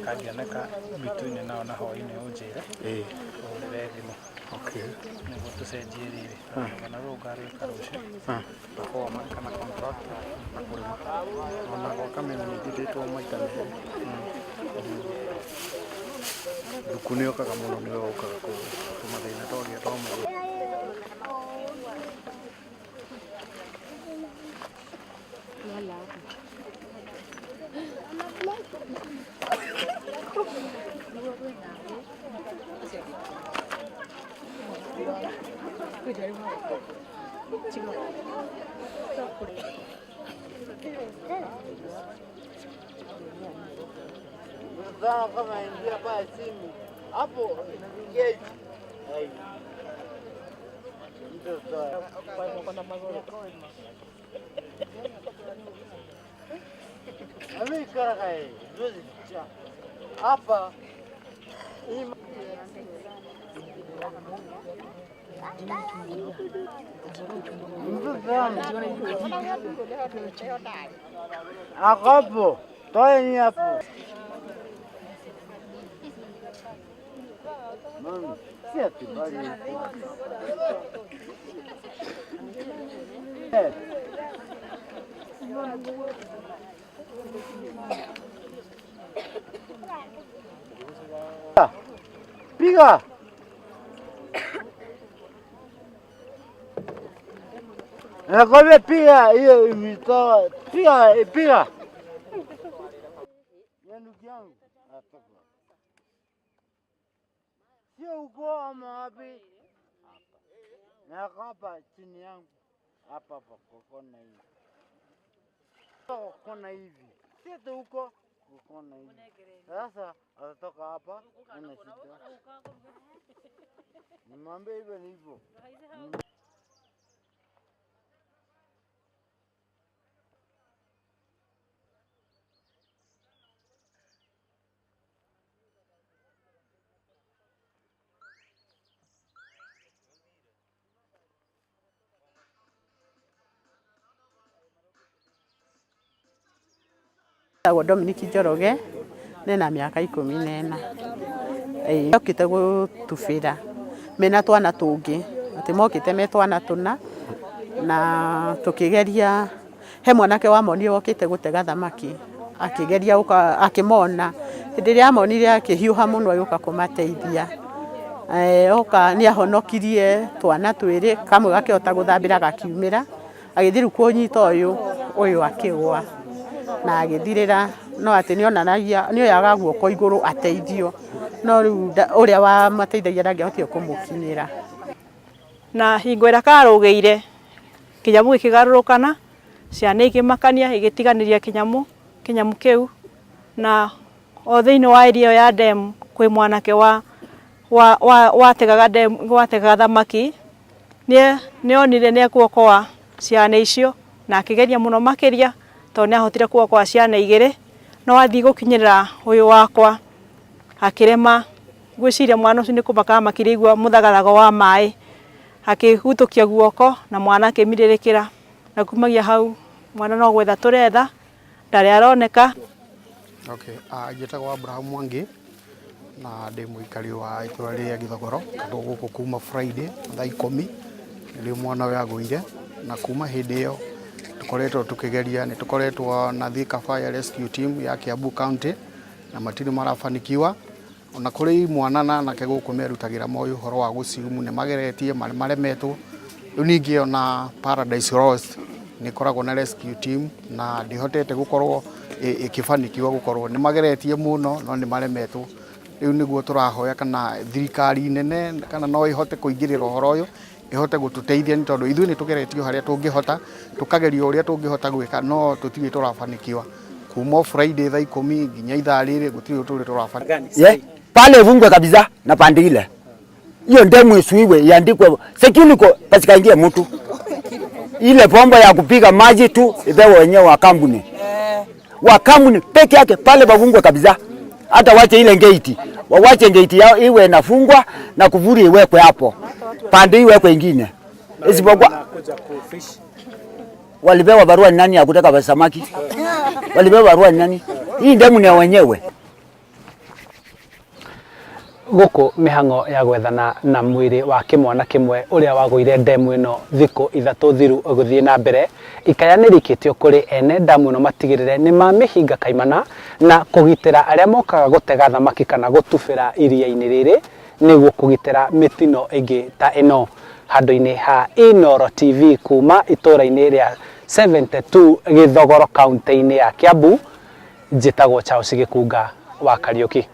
kangioneka bitũ-inĩ nao na ho-inĩ ũnjĩre ũhũrĩre thimũ. Nĩguo tũcenjie rĩrĩ kana rũu ngarĩka rũciũ performa kana contract na kũrĩma ona gwaka mĩnyitithĩtwo maita merĩ. Thuku nĩ okaga mũno nĩwe ũkaga tũmathĩna twagĩa twa mũgũnda. Kama ingia kwa simu hapo engage ndio sawa kwa na magoro amekara kai zoezi cha hapa hapo toeni hapo. Mami, si atibali. Piga. Nakwambia piga hiyo imetoa. Piga. Ndugu yangu. Sio uko ama wapi? Na hapa chini yangu. Hapa kona hivi. Kona hivi. Sio huko kona hivi. Sasa atatoka hapa ana shida. Nimwambie hivyo ni hivyo. Dominic Njoroge nena miaka 14 okite gutubira mena twana tungi ati mokite me twana tuna na tukigeria he mwanake wa monire okite gutega thamaki akigeria akimona ndiria amonire akihiuha muno yuka kumateithia oka ni ahonokirie twana twiri kamwe gakiota guthambira gakiumira agithiru kunyita uyu akigwa na agithirira no ati ni onanagia ni oyaga guoko iguru ateithio no riu uria wa mateithagia ndangihotio kumukinyira na hingo ira karugeire kinyamu ikigarurukana ciana ikimakania igitiganiria kinyamu kiu na o thiini wa area ya dam kwi mwanake wategaga thamaki ni onire ni kuokoa ciana icio na akigeria muno makiria to ni ahotire kuokoa ciana igiri no athi gukinyira uyu wakwa akirema gwiciria mwana ucio ni kubaka makirigwa muthagarago wa mai akihutukia guoko na mwana akimiririkira na kumagia hau mwana no gwetha turetha ndari aroneka. Njĩtagwo Abraham Mwangi na ndĩ mũikari wa itũra rĩa Gĩthogoro kandũ gũkũ kuma Friday thaa 10 nĩ mwana we agũire na kuma hĩndĩ ĩyo tukoretwo tukigeria ni tukoretwo na Thika Fire Rescue Team ya Kiambu County na matiri marafanikiwa ona kuri mwana na ke gũkũ merutagira moyo horo wa guciumu ni mageretie maremetwo uningi ona Paradise Rose ni koragwo na rescue team na ndihotete gukorwo ikifanikiwa gukorwo ni mageretie muno no ni maremetwo riu niguo turahoya kana thirikari nene kana no ihote kuingirira horo uyu ihote gututeithia ni tondu ithuĩ ni tugeretio haria tungihota tukageria uria tungihota gwika no tutiwe turafanikiwa kuma Friday thaa 10 nginya ithaa rĩrĩ gutiri turi turafanikiwa pale vungwe kabisa na pande ile hiyo ndemu isuiwe iandikwe security pasikaingie mtu ile bomba ya kupiga maji tu ipewe wenyewe wa kampuni peke yake pale bavungwe kabisa hata wache ile gate wawache gate yao iwe inafungwa na kuvuri iwekwe hapo pande iwekwe ingine isipokuwa walipewa barua nani ya kutaka samaki walipewa barua nani hii ndemu ni wenyewe guku mihango ya gwethana na mwiri wa kimwana kimwe uria waguire ndemu ino thiku ithatu thiru guthie na mbere ikaya nirikitio kuri ene ndamu ino matigirire ni mamihinga kaimana na kugitira aria mokaga gutega thamaki kana gutubira iria-ini riri niguo kugitira mitino ingi ta ino handu-ini ha Inoro TV kuma itura-ini ria 72 Githogoro kaunti-ini ya Kiambu njitagwo Charles Gikunga wa Kariuki.